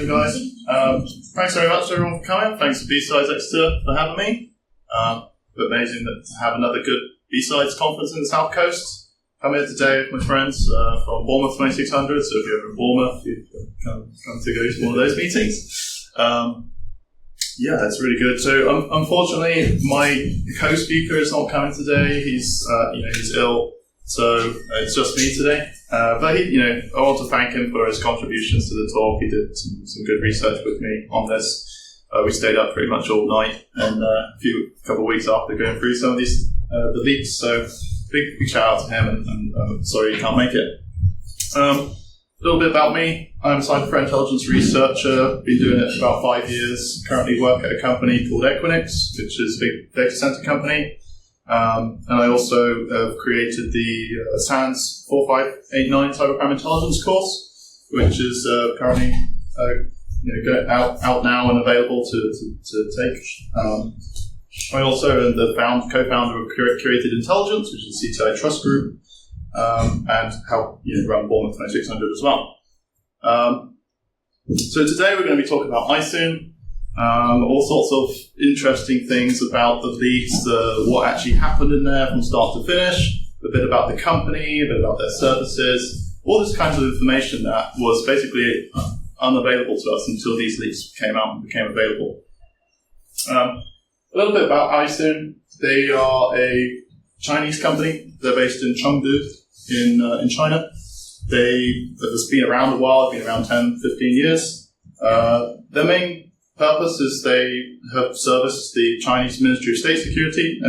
Guys, thanks very much to everyone for coming. Thanks to B-Sides Exeter for having me. Amazing to have another good B-Sides conference in the South Coast. I'm here today with my friends from Bournemouth 2600, so if you're ever in Bournemouth, you come to go to one of those meetings. Yeah, it's really good. So unfortunately, my co-speaker is not coming today. He's ill, so it's just me today. But I want to thank him for his contributions to the talk. He did some good research with me on this. We stayed up pretty much all night and a couple of weeks after going through some of these the leaks. So big shout out to him, and I'm sorry you can't make it. A little bit about me. I'm a cyber threat intelligence researcher. Been doing it for about 5 years. Currently work at a company called Equinix, which is a big data center company. And I also have created the SANS 4589 Cybercrime Intelligence course, which is currently out now and available to take. I also am the co-founder of Curated Intelligence, which is a CTI Trust Group, and help run Bournemouth 2600 as well. So today we're going to be talking about ISOON. All sorts of interesting things about the leaks, what actually happened in there from start to finish, a bit about the company, a bit about their services, all this kind of information that was basically unavailable to us until these leaks came out and became available. A little bit about ISOON. They are a Chinese company. They're based in Chengdu in China. They've been around a while, been around 10, 15 years. Their main purpose is they have serviced the Chinese Ministry of State Security,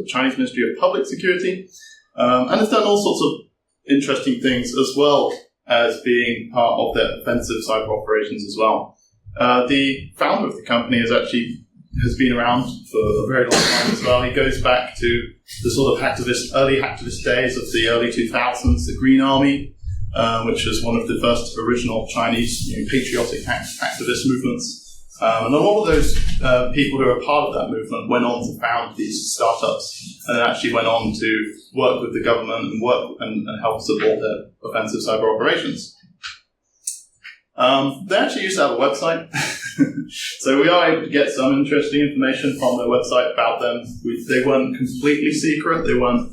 Chinese Ministry of Public Security, and have done all sorts of interesting things as well as being part of their offensive cyber operations as well. The founder of the company has been around for a very long time as well. He goes back to the sort of early hacktivist days of the early 2000s, the Green Army, which was one of the first original Chinese patriotic activist movements. And a lot of those people who are part of that movement went on to found these startups and actually went on to work with the government and work and help support their offensive cyber operations. They actually used to have a website. So we are able to get some interesting information from their website about them. They weren't completely secret. They weren't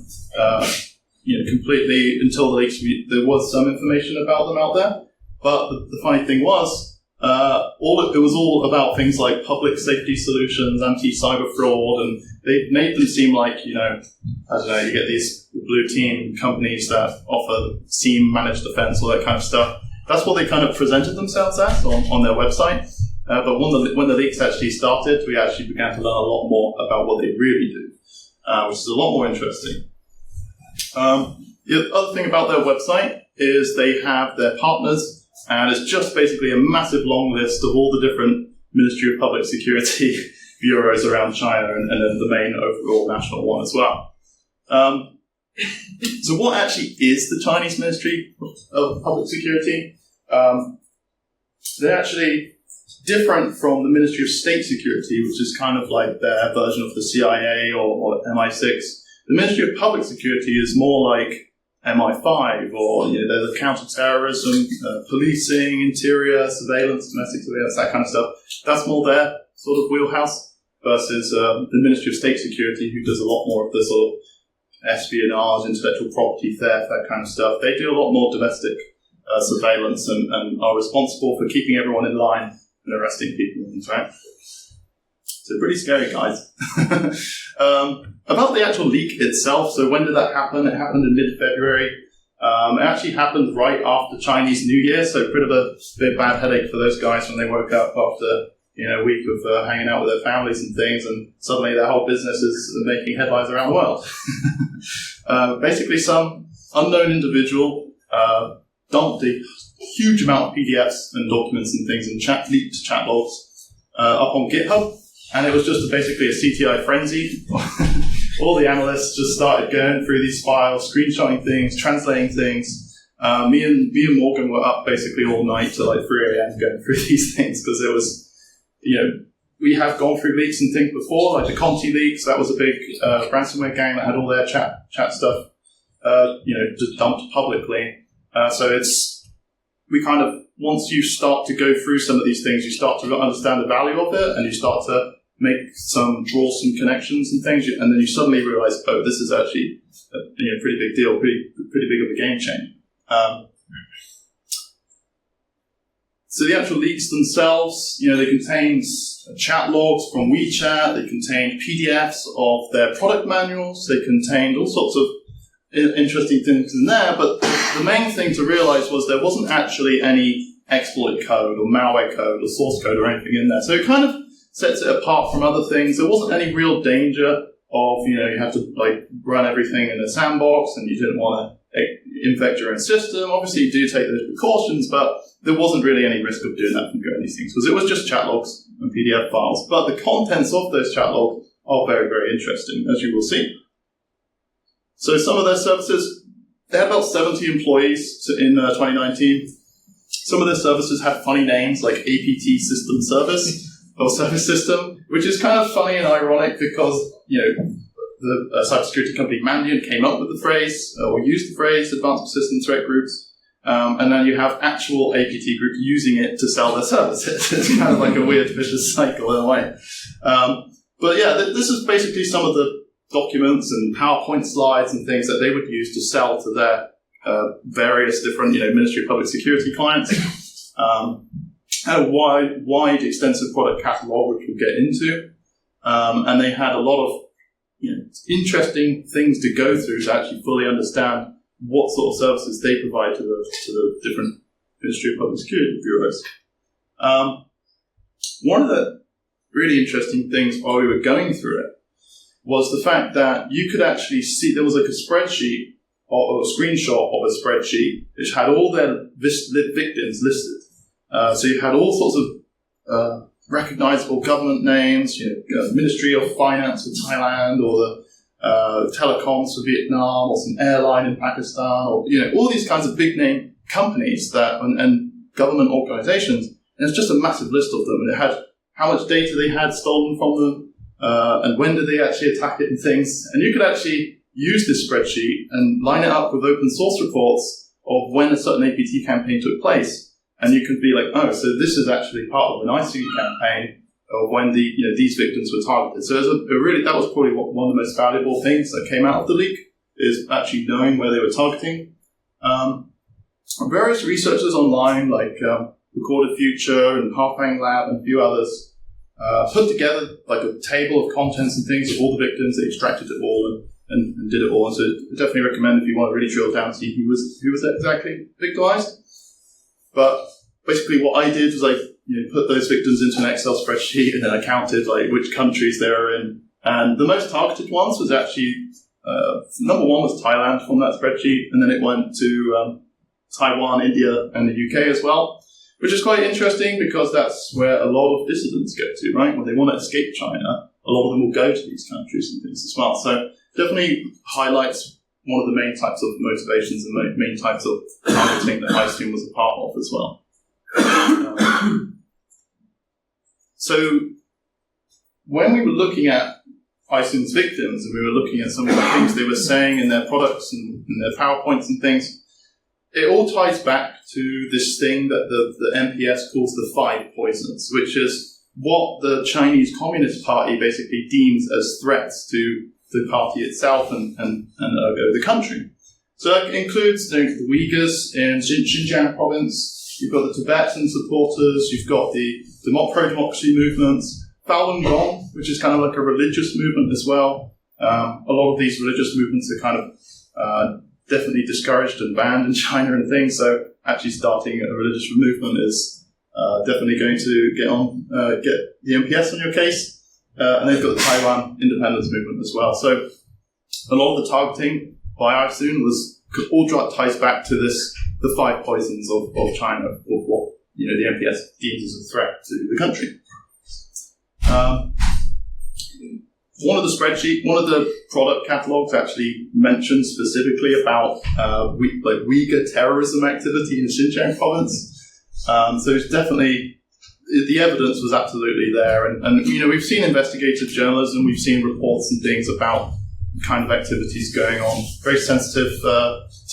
completely, until the leaks, there was some information about them out there. But the funny thing was, it was all about things like public safety solutions, anti-cyber fraud, and they made them seem like, you get these blue team companies that offer SIEM managed defense, all that kind of stuff. That's what they kind of presented themselves as on their website. But when the leaks actually started, we actually began to learn a lot more about what they really do, which is a lot more interesting. The other thing about their website is they have their partners, and it's just basically a massive long list of all the different Ministry of Public Security bureaus around China, and then the main overall national one as well. So what actually is the Chinese Ministry of Public Security? They're actually different from the Ministry of State Security, which is kind of like their version of the CIA or MI6. The Ministry of Public Security is more like MI5, or there's counter-terrorism, policing, interior surveillance, domestic surveillance, that kind of stuff. That's more their sort of wheelhouse versus the Ministry of State Security, who does a lot more of the sort of espionage, intellectual property theft, that kind of stuff. They do a lot more domestic surveillance and are responsible for keeping everyone in line and arresting people and things, right? So pretty scary, guys. About the actual leak itself, so when did that happen? It happened in mid-February. It actually happened right after Chinese New Year, so a bit of a bad headache for those guys when they woke up after a week of hanging out with their families and things, and suddenly their whole business is making headlines around the world. Basically, some unknown individual dumped a huge amount of PDFs and documents and things and leaked chat logs up on GitHub. And it was just basically a CTI frenzy. All the analysts just started going through these files, screenshotting things, translating things. Me and Morgan were up basically all night till like 3 a.m. going through these things because there was, we have gone through leaks and things before, like the Conti leaks. That was a big ransomware gang that had all their chat stuff, just dumped publicly. So we kind of once you start to go through some of these things, you start to understand the value of it, and you start to draw some connections and things, and then you suddenly realize, oh, this is actually a pretty big deal, pretty big of a game changer. So the actual leaks themselves, they contained chat logs from WeChat, they contained PDFs of their product manuals, they contained all sorts of interesting things in there, but the main thing to realize was there wasn't actually any exploit code or malware code or source code or anything in there. So it kind of sets it apart from other things. There wasn't any real danger of, you had to run everything in a sandbox and you didn't want to infect your own system. Obviously you do take those precautions, but there wasn't really any risk of doing that from doing these things because it was just chat logs and PDF files. But the contents of those chat logs are very, very interesting, as you will see. So some of their services, they had about 70 employees in 2019. Some of their services had funny names like APT System Service or Service System, which is kind of funny and ironic because, the cybersecurity company Mandiant came up with the phrase or used the phrase Advanced Persistent Threat Groups. And then you have actual APT groups using it to sell their services. It's kind of like a weird vicious cycle in a way. But yeah, this is basically some of the documents and PowerPoint slides and things that they would use to sell to their various different, Ministry of Public Security clients. Had a wide, extensive product catalog, which we'll get into. And they had a lot of, interesting things to go through to actually fully understand what sort of services they provide to the different Ministry of Public Security bureaus. One of the really interesting things while we were going through it was the fact that you could actually see there was like a spreadsheet or a screenshot of a spreadsheet which had all their victims listed. So you had all sorts of recognizable government names, Ministry of Finance for Thailand, or the telecoms for Vietnam, or some airline in Pakistan, or all these kinds of big name companies that and government organizations. And it's just a massive list of them, and it had how much data they had stolen from them, and when did they actually attack it and things. And you could actually use this spreadsheet and line it up with open source reports of when a certain APT campaign took place. And you could be like, oh, so this is actually part of an ISOON campaign of when these victims were targeted. So that was probably one of the most valuable things that came out of the leak, is actually knowing where they were targeting. Various researchers online, like Recorded Future and Halfbang Lab and a few others, put together like a table of contents and things of all the victims. They extracted it all and did it all. And so I definitely recommend if you want to really drill down, see who was exactly victimized. But basically what I did was put those victims into an Excel spreadsheet, and then I counted which countries they were in. And the most targeted ones was actually, number one was Thailand from that spreadsheet, and then it went to Taiwan, India, and the UK as well, which is quite interesting because that's where a lot of dissidents get to, right? When they want to escape China, a lot of them will go to these countries and things as well. So definitely highlights one of the main types of motivations and main types of targeting that ISOON was a part of as well. So when we were looking at ISOON's victims and we were looking at some of the things they were saying in their products and in their PowerPoints and things, it all ties back to this thing that the NPS calls the 5 poisons, which is what the Chinese Communist Party basically deems as threats to the party itself and the country. So that includes the Uyghurs in Xinjiang province, you've got the Tibetan supporters, you've got the pro-democracy movements, Falun Gong, which is kind of like a religious movement as well. A lot of these religious movements are kind of definitely discouraged and banned in China and things, so actually starting a religious movement is definitely going to get the NPS on your case. And they've got the Taiwan independence movement as well. So a lot of the targeting by ISOON all ties back to the 5 poisons of China, of what the NPS deems as a threat to the country. One of the product catalogs actually mentioned specifically about Uyghur terrorism activity in Xinjiang province. So it's definitely, the evidence was absolutely there. And we've seen investigative journalism, we've seen reports and things about, kind of activities going on. Very sensitive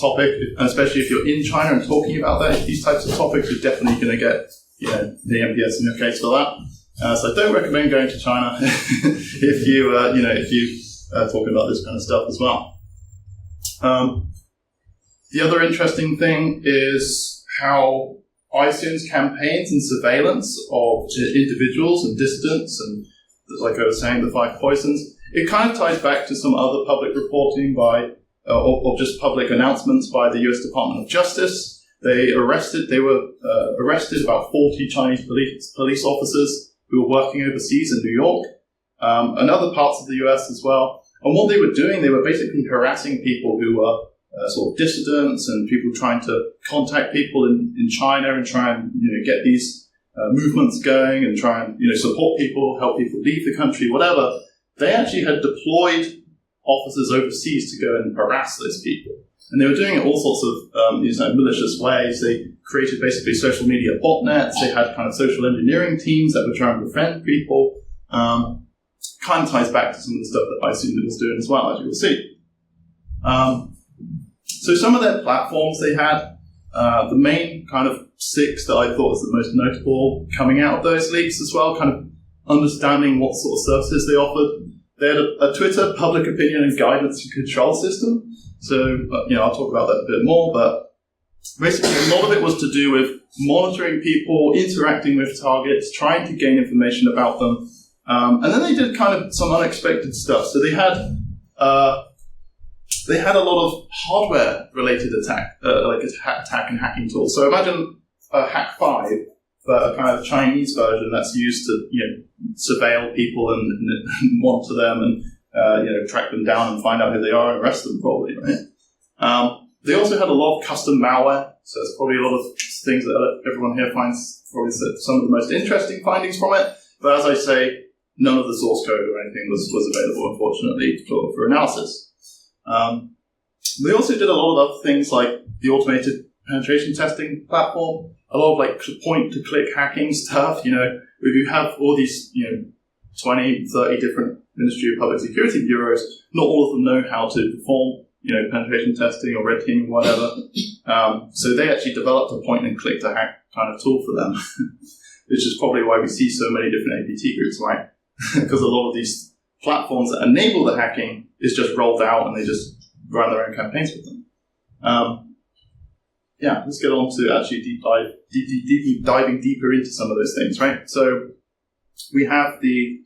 topic, and especially if you're in China and talking about these types of topics, you're definitely going to get the MPS in your case for that. So I don't recommend going to China if you talking about this kind of stuff as well. The other interesting thing is how ISOON's campaigns and surveillance of individuals and dissidents and, like I was saying, the 5 poisons, it kind of ties back to some other public reporting by, or just public announcements by the US Department of Justice. They were arrested about 40 Chinese police officers who were working overseas in New York, and other parts of the US as well. And what they were doing, they were basically harassing people who were sort of dissidents and people trying to contact people in China and try and get these movements going and try and support people, help people leave the country, whatever. They actually had deployed officers overseas to go and harass those people. And they were doing it all sorts of malicious ways. They created basically social media botnets. They had kind of social engineering teams that were trying to befriend people. Kind of ties back to some of the stuff that ISOON was doing as well, as you will see. So some of their platforms they had, the main kind of 6 that I thought was the most notable coming out of those leaks as well, kind of understanding what sort of services they offered. They had a Twitter public opinion and guidance and control system. So, I'll talk about that a bit more, but basically a lot of it was to do with monitoring people, interacting with targets, trying to gain information about them. And then they did kind of some unexpected stuff. So they had a lot of hardware-related attack, attack and hacking tools. So imagine a Hack5, but a kind of Chinese version that's used to surveil people and monitor them and track them down and find out who they are and arrest them, probably, right? They also had a lot of custom malware, so it's probably a lot of things that everyone here finds probably some of the most interesting findings from it. But as I say, none of the source code or anything was available, unfortunately, for analysis. They also did a lot of other things like the automated penetration testing platform, a lot of point-to-click hacking stuff. If you have all these 20, 30 different Ministry of Public Security bureaus, not all of them know how to perform penetration testing or red teaming or whatever. So they actually developed a point-and-click to hack kind of tool for them, which is probably why we see so many different APT groups, right? Because a lot of these platforms that enable the hacking is just rolled out and they just run their own campaigns with them. Let's get on to actually diving deeper into some of those things, right? So we have the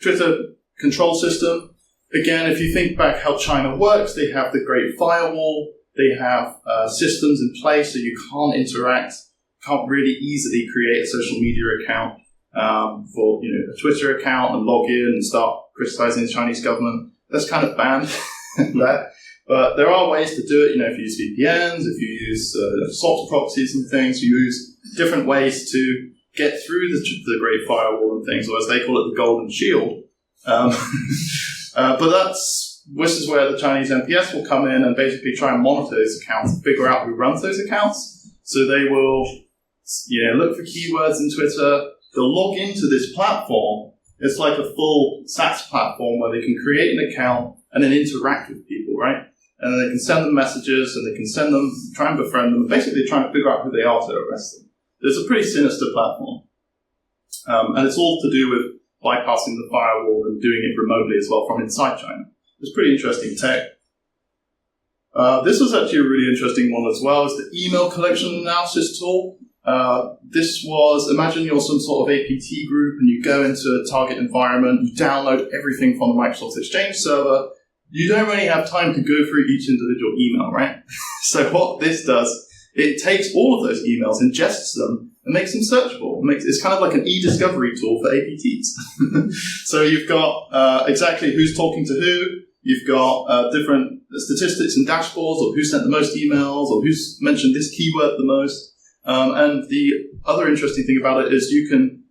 Twitter control system. Again, if you think back how China works, they have the Great Firewall. They have systems in place so you can't really easily create a social media account for a Twitter account and log in and start criticizing the Chinese government. That's kind of banned there. But there are ways to do it. If you use VPNs, if you use SOC proxies and things, you use different ways to get through the Great Firewall and things, or as they call it, the Golden Shield. But this is where the Chinese MPS will come in and basically try and monitor those accounts and figure out who runs those accounts. So they will look for keywords in Twitter. They'll log into this platform. It's like a full SaaS platform where they can create an account and then interact with people, right? And then they can send them messages and they can try and befriend them, basically trying to figure out who they are to arrest them. It's a pretty sinister platform. And it's all to do with bypassing the firewall and doing it remotely as well from inside China. It's pretty interesting tech. This was actually a really interesting one as well. It's the email collection analysis tool. This was, imagine you're some sort of APT group and you go into a target environment, you download everything from the Microsoft Exchange server. You don't really have time to go through each individual email, right? So what this does, it takes all of those emails, ingests them, and makes them searchable. It's kind of like an e-discovery tool for APTs. So you've got exactly who's talking to who. You've got different statistics and dashboards of who sent the most emails or who's mentioned this keyword the most. And the other interesting thing about it is you can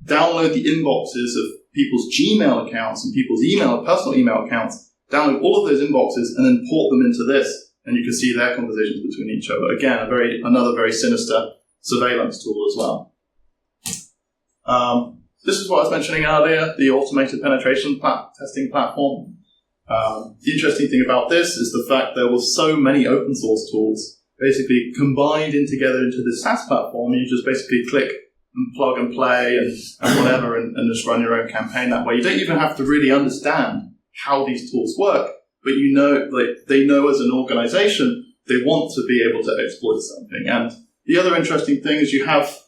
download the inboxes of people's Gmail accounts and people's personal email accounts, download all of those inboxes, and then port them into this, and you can see their conversations between each other. Again, another very sinister surveillance tool as well. This is what I was mentioning earlier, the automated penetration testing platform. The interesting thing about this is the fact there were so many open source tools basically combined in together into this SaaS platform. You just basically click and plug and play and whatever and just run your own campaign that way. You don't even have to really understand how these tools work, but you know, like they know as an organization, they want to be able to exploit something. And the other interesting thing is you have,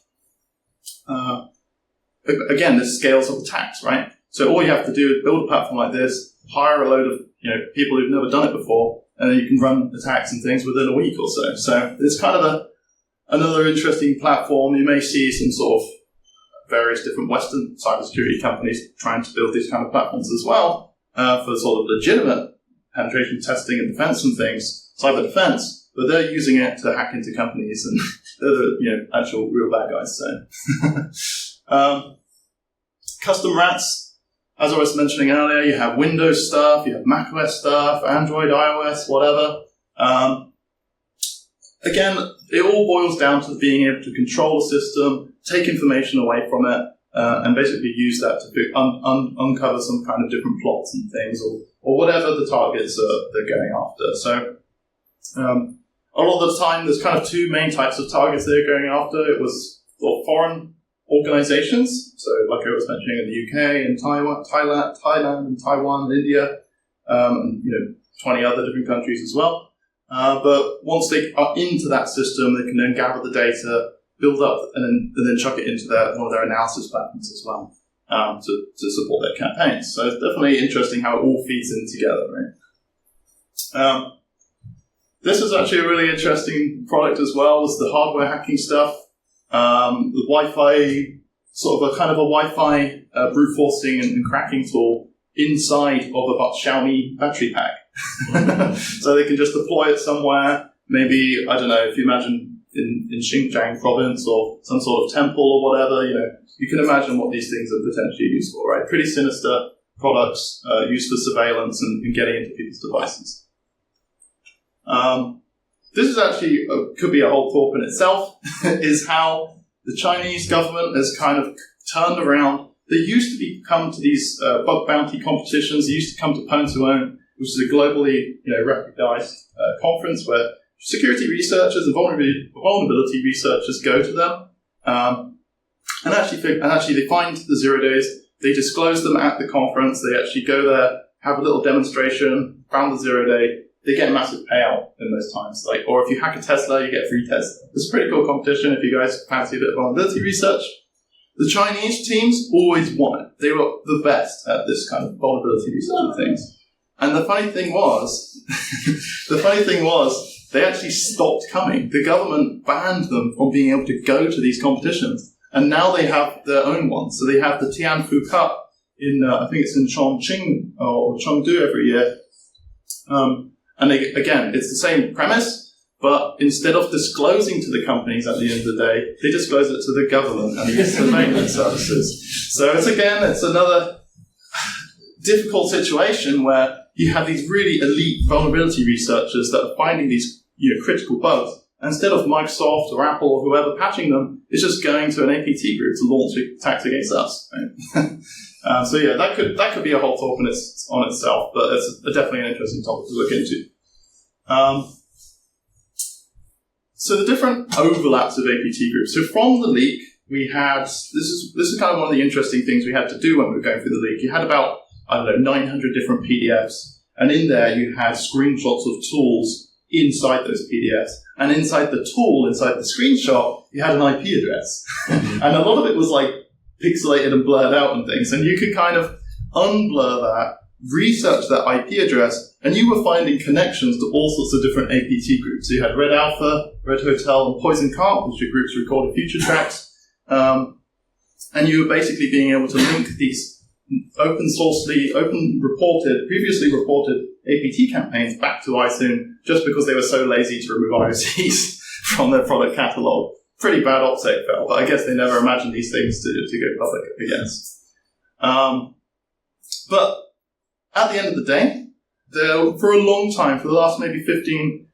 again, this scales of attacks, right? So all you have to do is build a platform like this, hire a load of people who've never done it before, and then you can run attacks and things within a week or so. So it's kind of another interesting platform. You may see some sort of various different Western cybersecurity companies trying to build these kind of platforms as well for sort of legitimate penetration testing and defense and things, cyber defense, but they're using it to hack into companies, and they're the actual real bad guys. So custom rats. As I was mentioning earlier, you have Windows stuff, you have macOS stuff, Android, iOS, whatever. Again, it all boils down to being able to control the system, take information away from it, and basically use that to uncover some kind of different plots and things, or whatever the targets they're going after. So a lot of the time, there's kind of two main types of targets they're going after. It was foreign organizations, so like I was mentioning in the UK and Thailand and Taiwan and India, and 20 other different countries as well. But once they are into that system, they can then gather the data, build up, and then chuck it into one of their analysis platforms as well to support their campaigns. So it's definitely interesting how it all feeds in together, right? This is actually a really interesting product as well, is the hardware hacking stuff. The Wi-Fi, sort of a kind of a Wi-Fi brute forcing and cracking tool inside of a Xiaomi battery pack. So they can just deploy it somewhere, maybe, I don't know, if you imagine in Xinjiang province or some sort of temple or whatever, you can imagine what these things are potentially used for, right? Pretty sinister products used for surveillance and getting into people's devices. This is actually, could be a whole talk in itself, is how the Chinese government has kind of turned around. They used to come to these bug bounty competitions. They used to come to Pwn2Own, which is a globally recognized conference where security researchers and vulnerability researchers go to them. And actually they find the 0 days. They disclose them at the conference. They actually go there, have a little demonstration, found the 0 day. They get a massive payout in those times. Or if you hack a Tesla, you get a free Tesla. It's a pretty cool competition if you guys fancy a bit of vulnerability research. The Chinese teams always won it. They were the best at this kind of vulnerability research and things. And the funny thing was, they actually stopped coming. The government banned them from being able to go to these competitions. And now they have their own ones. So they have the Tianfu Cup I think it's in Chongqing or Chengdu every year. And again, it's the same premise, but instead of disclosing to the companies at the end of the day, they disclose it to the government and the surveillance services. So it's another difficult situation where you have these really elite vulnerability researchers that are finding these critical bugs. And instead of Microsoft or Apple or whoever patching them, it's just going to an APT group to launch attacks against us. Right? So yeah, that could be a whole talk on itself, but it's definitely an interesting topic to look into. So the different overlaps of APT groups. So from the leak, we had this is kind of one of the interesting things we had to do when we were going through the leak. You had about 900 different PDFs, and in there you had screenshots of tools inside those PDFs, and inside the tool, inside the screenshot, you had an IP address, and a lot of it was pixelated and blurred out and things, and you could kind of unblur that, research that IP address, and you were finding connections to all sorts of different APT groups. So you had Red Alpha, Red Hotel, and Poison Cart, which are groups who recorded future tracks, and you were basically being able to link these previously reported APT campaigns back to ISOON just because they were so lazy to remove IOCs from their product catalog. Pretty bad OPSEC fail, but I guess they never imagined these things to go public against. But at the end of the day, for a long time, for the last maybe 15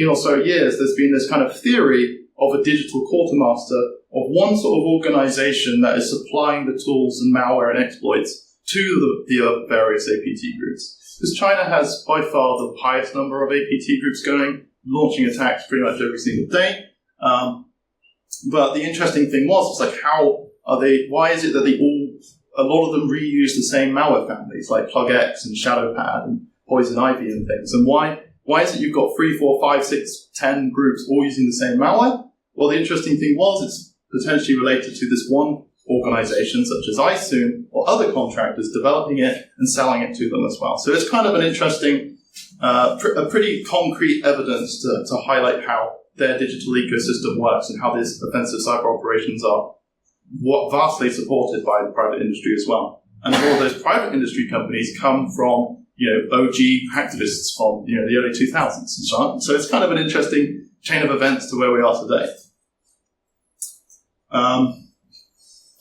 or so years, there's been this kind of theory of a digital quartermaster, of one sort of organization that is supplying the tools and malware and exploits to the various APT groups. because China has by far the highest number of APT groups going, launching attacks pretty much every single day. But the interesting thing was, it's like, why is it that a lot of them reuse the same malware families, like PlugX and ShadowPad and Poison Ivy and things? And why is it you've got 3, 4, 5, 6, 10 groups all using the same malware? Well, the interesting thing was, it's potentially related to this one organization, such as ISOON, or other contractors developing it and selling it to them as well. So it's kind of an interesting, a pretty concrete evidence to highlight how their digital ecosystem works and how these offensive cyber operations are vastly supported by the private industry as well. And all of those private industry companies come from, OG activists from, the early 2000s and so on. So it's kind of an interesting chain of events to where we are today.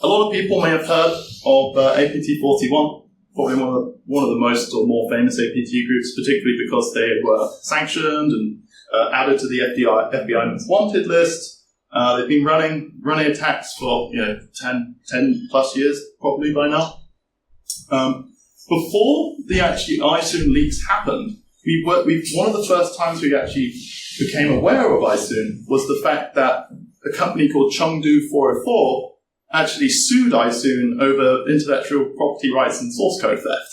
A lot of people may have heard of APT41, probably one of the most or more famous APT groups, particularly because they were sanctioned and added to the FBI most wanted list. They've been running attacks for 10 plus years probably by now. Before the actually ISOON leaks happened, one of the first times we actually became aware of ISOON was the fact that a company called Chengdu 404 actually sued ISOON over intellectual property rights and source code theft.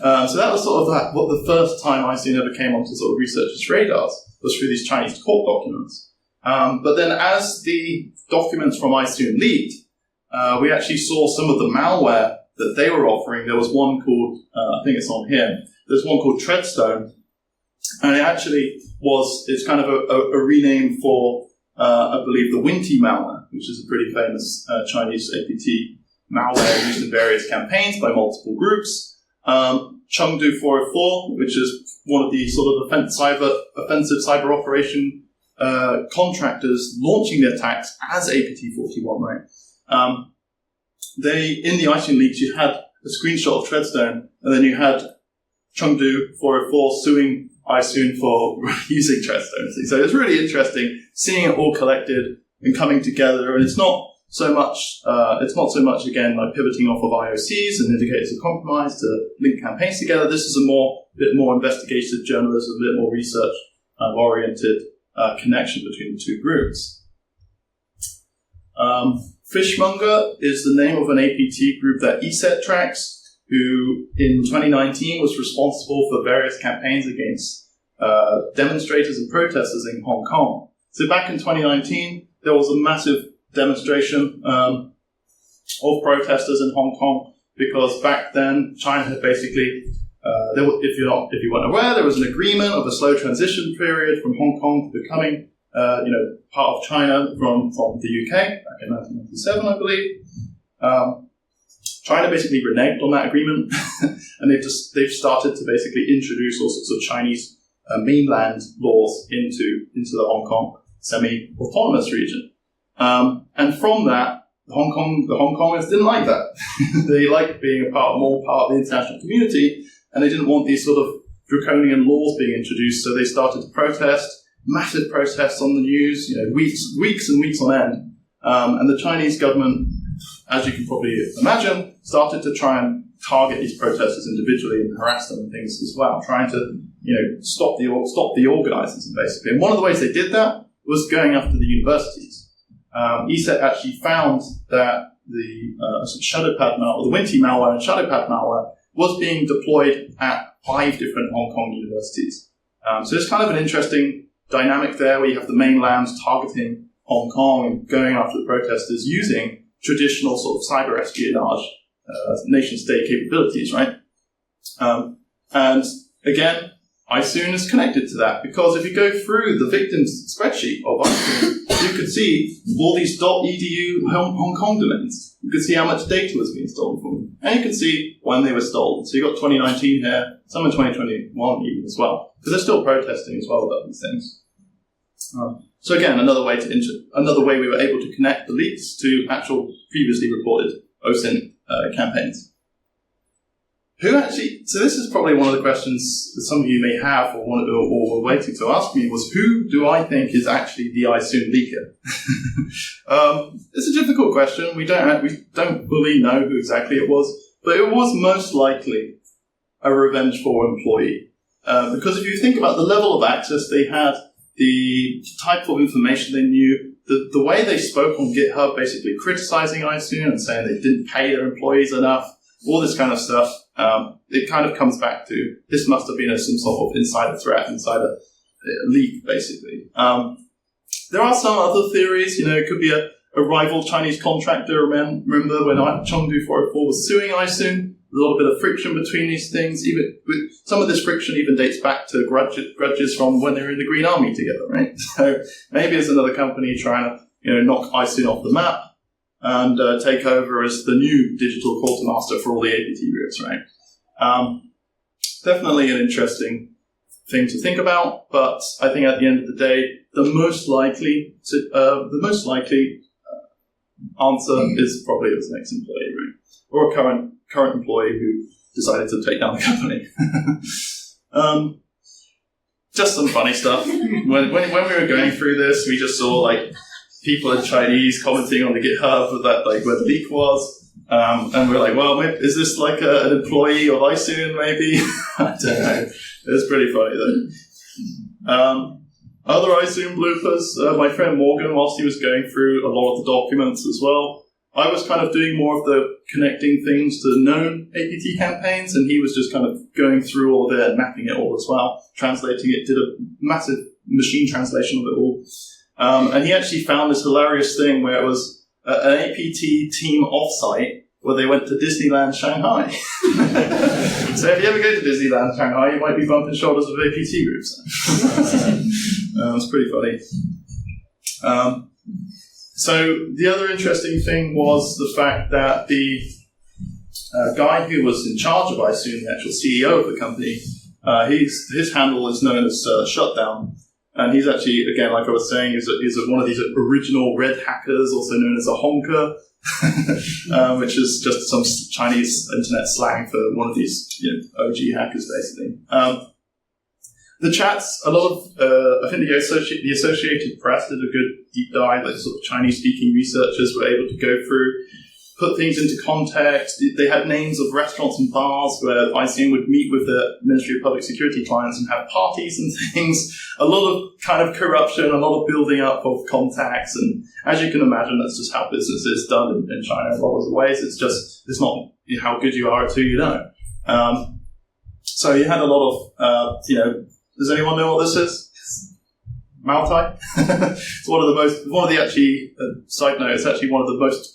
So that was sort of what the first time ISOON ever came onto sort of researchers' radars, was through these Chinese court documents. But then as the documents from ISOON leaked, we actually saw some of the malware that they were offering. There was one called, I think it's on here, there's one called Treadstone, and it actually it's kind of a rename for, I believe, the Winty malware, which is a pretty famous Chinese APT malware used in various campaigns by multiple groups. Chengdu 404, which is one of the sort of offensive cyber operation contractors launching the attacks as APT41, right? In the ISOON leaks, you had a screenshot of Treadstone, and then you had Chengdu 404 suing ISOON for using Treadstone. So it's really interesting seeing it all collected and coming together. And it's not so much again like pivoting off of IOCs and indicators of compromise to link campaigns together. This is a bit more investigative journalism, a bit more research oriented connection between the two groups. Fishmonger is the name of an APT group that ESET tracks, who in 2019 was responsible for various campaigns against demonstrators and protesters in Hong Kong. So back in 2019, there was a massive demonstration of protesters in Hong Kong, because back then China had basically, if you weren't aware, there was an agreement of a slow transition period from Hong Kong to becoming part of China from the UK back in 1997, I believe. China basically reneged on that agreement, and they've started to basically introduce all sorts of Chinese mainland laws into the Hong Kong semi-autonomous region. And from that, the Hong Kongers didn't like that. They liked being more part of the international community, and they didn't want these sort of draconian laws being introduced, so they started to protest. Massive protests on the news, weeks and weeks on end. And the Chinese government, as you can probably imagine, started to try and target these protesters individually and harass them and things as well, trying to, stop the organizers, basically. And one of the ways they did that was going after the universities. ESET actually found that the ShadowPad malware, the Winty malware and ShadowPad malware, was being deployed at 5 different Hong Kong universities. So it's kind of an interesting dynamic there, where you have the mainland targeting Hong Kong and going after the protesters using traditional sort of cyber espionage, nation-state capabilities, right? And again, ISOON is connected to that, because if you go through the victims spreadsheet of ISOON, you could see all these .edu Hong Kong domains. You could see how much data was being stolen from them. And you can see when they were stolen. So you've got 2019 here, some in 2021 even as well. Because they're still protesting as well about these things. So again, another way we were able to connect the leaks to actual previously reported OSINT campaigns. So this is probably one of the questions that some of you may have or were waiting to ask me, was who do I think is actually the ISOON leaker? It's a difficult question. We don't fully know who exactly it was, but it was most likely a revengeful employee. Because if you think about the level of access they had, the type of information they knew, the way they spoke on GitHub, basically criticizing ISOON and saying they didn't pay their employees enough, all this kind of stuff, it kind of comes back to this must have been some sort of insider threat, insider leak, basically. There are some other theories. It could be a rival Chinese contractor. Remember when Chengdu 404 was suing ISOON? There's a little bit of friction between these things. Even some of this friction even dates back to grudges from when they were in the Green Army together, right? So maybe it's another company trying to knock ISOON off the map and take over as the new digital quartermaster for all the APT groups, right? Definitely an interesting thing to think about, but I think at the end of the day, the most likely answer is probably his next employee, right? Or a current employee who decided to take down the company. Just some funny stuff. When we were going through this, we just saw people in Chinese commenting on the GitHub that where the leak was. And we're like, well, maybe, is this an employee of ISOON, maybe? I don't know. It's pretty funny, though. Other ISOON bloopers, my friend Morgan, whilst he was going through a lot of the documents as well, I was kind of doing more of the connecting things to known APT campaigns, and he was just kind of going through all of it and mapping it all as well, translating it, did a massive machine translation of it all. And he actually found this hilarious thing where it was an APT team offsite where they went to Disneyland Shanghai. So if you ever go to Disneyland Shanghai, you might be bumping shoulders with APT groups. It's pretty funny. So the other interesting thing was the fact that the guy who was in charge of ISOON, the actual CEO of the company, his handle is known as Shutdown. And he's actually, again, like I was saying, is one of these original red hackers, also known as a honker, which is just some Chinese internet slang for one of these OG hackers, basically. The chats, a lot of, I think the Associated Press did a good deep dive, sort of Chinese-speaking researchers were able to go through, put things into context. They had names of restaurants and bars where ISOON would meet with the Ministry of Public Security clients and have parties and things. A lot of kind of corruption, a lot of building up of contacts, and as you can imagine, that's just how business is done in China in a lot of ways. It's not how good you are at who you know. So you had a lot of, does anyone know what this is? Maltai? It's side note, it's actually one of the most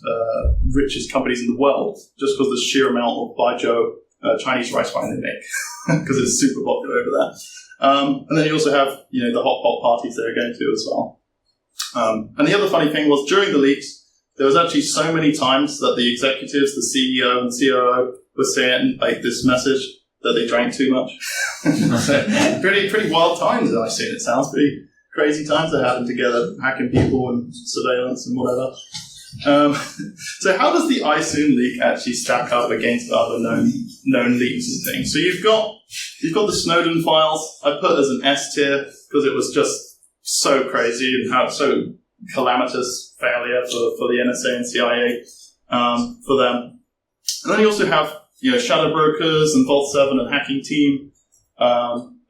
richest companies in the world, just because of the sheer amount of Baijiu Chinese rice wine they make, because it's super popular over there. And then you also have, the hot pot parties they're going to as well. And the other funny thing was, during the leaks, there was actually so many times that the executives, the CEO and COO, were saying this message that they drank too much. So pretty wild times that I've seen. It sounds pretty crazy times that happen together, hacking people and surveillance and whatever. So how does the ISOON leak actually stack up against other known leaks and things? So you've got the Snowden files. I put as an S tier because it was just so crazy and how so calamitous failure for the NSA and CIA for them. And then you also have shadow brokers and Vault 7 and Hacking Team.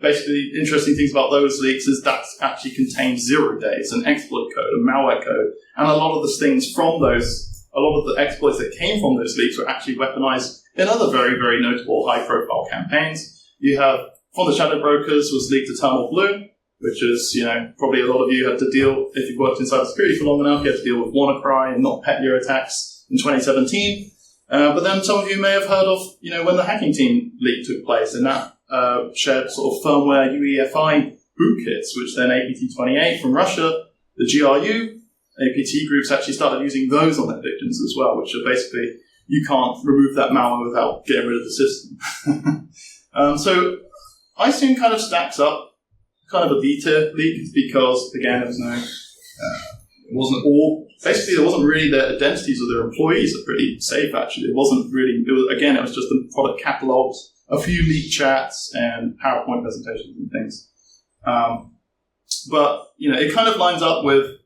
Basically, interesting things about those leaks is that actually contains 0 days and exploit code and malware code. And a lot of the things from those, a lot of the exploits that came from those leaks were actually weaponized in other very, very notable high-profile campaigns. You have, from the shadow brokers, was leaked Eternal Blue, which is, probably a lot of you had to deal, if you've worked in cybersecurity for long enough, you had to deal with WannaCry and NotPetya attacks in 2017. But then some of you may have heard of, when the Hacking Team leak took place, and that shared sort of firmware UEFI bootkits, which then APT28 from Russia, the GRU, APT groups actually started using those on their victims as well, which are basically, you can't remove that malware without getting rid of the system. So ISOON kind of stacks up kind of a B-tier leak because, again, there was no... there wasn't really the identities of their employees are pretty safe, actually. It was just the product catalogs, a few leaked chats, and PowerPoint presentations and things. But, it kind of lines up with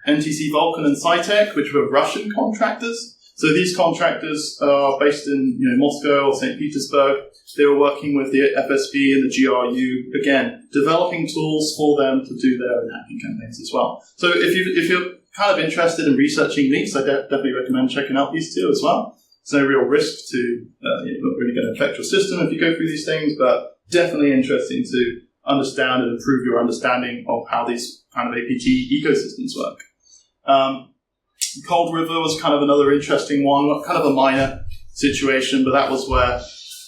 NTC Vulcan and Cytec, which were Russian contractors. So these contractors are based in Moscow or St. Petersburg. They were working with the FSB and the GRU, again, developing tools for them to do their own hacking campaigns as well. So if you're kind of interested in researching leaks, I definitely recommend checking out these two as well. There's no real risk to, you're not really going to affect your system if you go through these things, but definitely interesting to understand and improve your understanding of how these kind of APT ecosystems work. Cold River was kind of another interesting one, kind of a minor situation, but that was where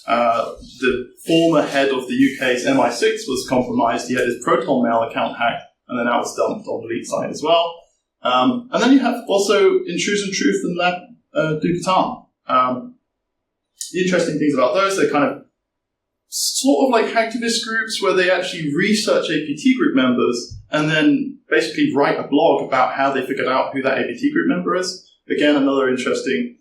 the former head of the UK's MI6 was compromised. He had his ProtonMail account hacked, and then that was dumped on the leak side as well. And then you have also Intrusion Truth and Lab du Catan. The interesting things about those, they're kind of sort of like hacktivist groups where they actually research APT group members and then basically write a blog about how they figured out who that APT group member is. Again, another interesting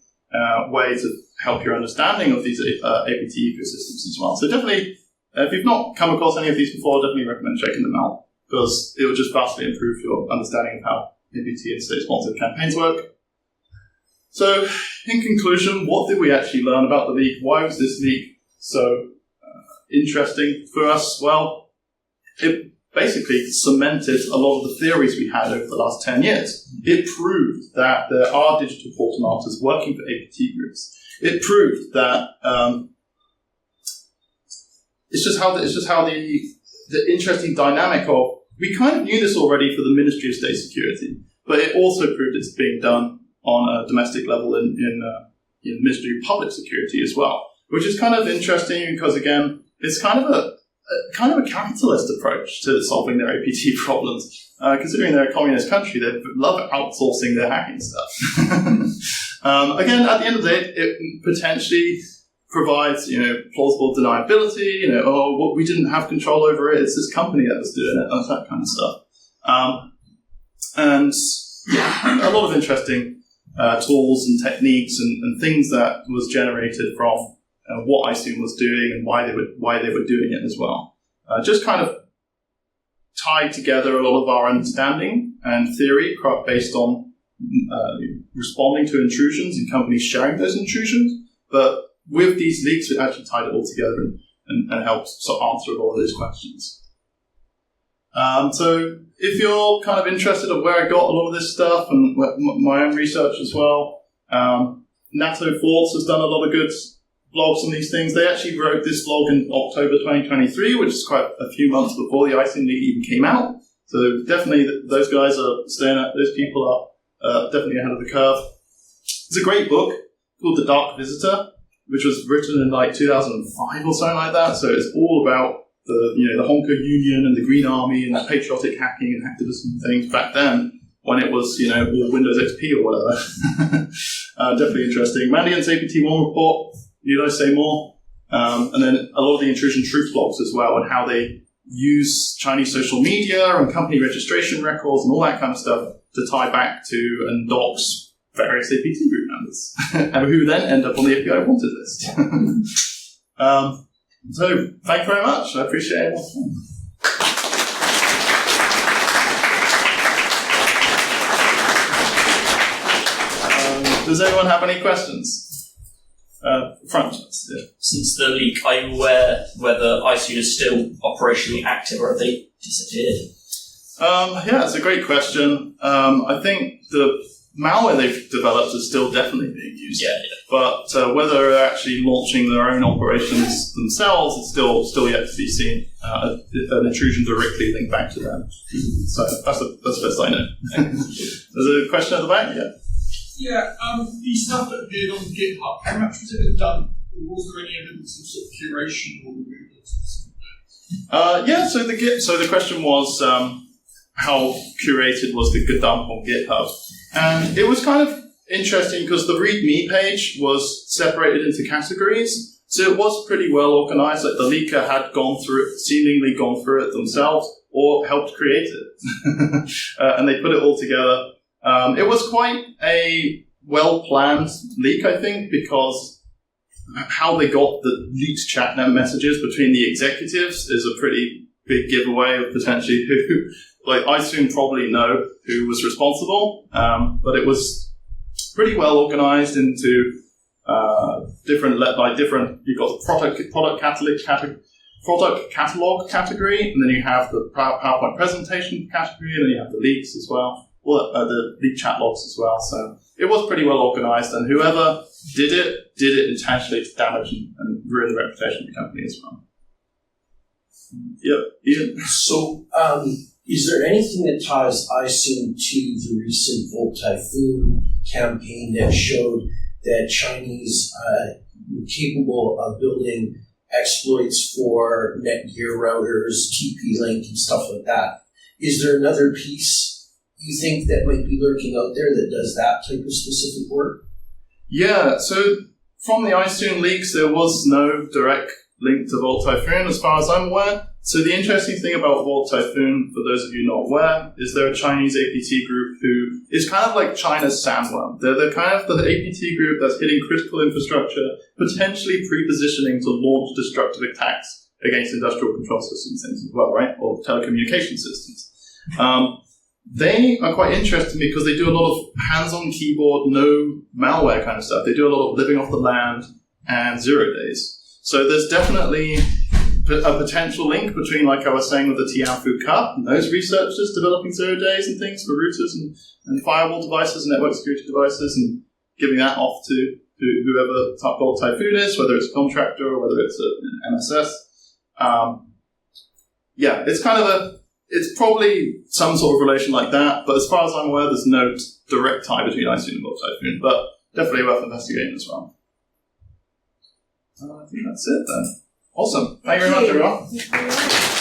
way to help your understanding of these APT ecosystems as well. So definitely, if you've not come across any of these before, definitely recommend checking them out because it will just vastly improve your understanding of how APT and state-sponsored campaigns work. So, in conclusion, what did we actually learn about the leak? Why was this leak so interesting for us? Well, it basically cemented a lot of the theories we had over the last 10 years. It proved that there are digital automators working for APT groups. It proved that it's just how the interesting dynamic of, we kind of knew this already for the Ministry of State Security, but it also proved it's being done on a domestic level in the Ministry of Public Security as well, which is kind of interesting because, again, it's kind of a capitalist approach to solving their APT problems. Considering they're a communist country, they love outsourcing their hacking stuff. Again, at the end of the day, it potentially provides, plausible deniability. We didn't have control over it. It's this company that was doing it, that kind of stuff. And yeah, a lot of interesting tools and techniques and things that was generated from what ISOON was doing and why they were doing it as well. Just kind of tied together a lot of our understanding and theory based on responding to intrusions and companies sharing those intrusions. But with these leaks, it actually tied it all together and helped sort of answer a lot of those questions. So if you're kind of interested in where I got a lot of this stuff and my own research as well, NATO Force has done a lot of good blogs on these things. They actually wrote this blog in October 2023, which is quite a few months before the ISOON leak even came out. So definitely those guys are those people are definitely ahead of the curve. It's a great book called The Dark Visitor, which was written in like 2005 or something like that. So it's all about the Honker Union and the Green Army and that patriotic hacking and activism things back then when it was, all Windows XP or whatever. Definitely interesting. Mandiant's APT1 report, need I say more? And then a lot of the Intrusion Truth blogs as well and how they use Chinese social media and company registration records and all that kind of stuff to tie back to and dox various APT group members, and who then end up on the FBI wanted list. So, thank you very much. I appreciate it. Does anyone have any questions? Front. Yeah. Since the leak, are you aware whether ISOON is still operationally active or have they disappeared? Yeah, it's a great question. I think the malware they've developed is still definitely being used. Yeah. But whether they're actually launching their own operations themselves is still yet to be seen. An intrusion directly linked back to them. So that's the best I know. There's a question at the back? Yeah. Yeah, the stuff that appeared on GitHub, how much was it done? Was there any evidence of sort of curation or removal? Yeah, so the question was how curated was the good dump on GitHub? And it was kind of interesting because the README page was separated into categories, so it was pretty well organized. Like the leaker had seemingly gone through it themselves or helped create it. And they put it all together. It was quite a well-planned leak, I think, because how they got the leaked chatnet messages between the executives is a pretty big giveaway of potentially who, like ISOON probably know who was responsible, but it was pretty well organized into different. You've got the product catalog category, and then you have the PowerPoint presentation category, and then you have the leaks as well, the leak chat logs as well. So it was pretty well organized, and whoever did it intentionally to damage and ruin the reputation of the company as well. Yep, Ian. So, is there anything that ties ISOON to the recent Volt Typhoon campaign that showed that Chinese were capable of building exploits for Netgear routers, TP-Link, and stuff like that? Is there another piece you think that might be lurking out there that does that type of specific work? Yeah, so from the ISOON leaks, there was no direct link to Volt Typhoon as far as I'm aware. So the interesting thing about Volt Typhoon, for those of you not aware, is they're a Chinese APT group who is kind of like China's sandworm. They're the kind of the APT group that's hitting critical infrastructure, potentially pre-positioning to launch destructive attacks against industrial control systems as well, right? Or telecommunication systems. They are quite interesting because they do a lot of hands-on keyboard, no malware kind of stuff. They do a lot of living off the land and 0 days. So there's definitely a potential link between, like I was saying, with the Tianfu Cup and those researchers developing 0 days and things for routers and firewall devices and network security devices, and giving that off to whoever Volt Typhoon is, whether it's a contractor or whether it's an MSS. Yeah, it's probably some sort of relation like that, but as far as I'm aware, there's no direct tie between ISOON and Volt Typhoon, but definitely worth investigating as well. I think that's it then. Awesome. Thank you very much, everyone.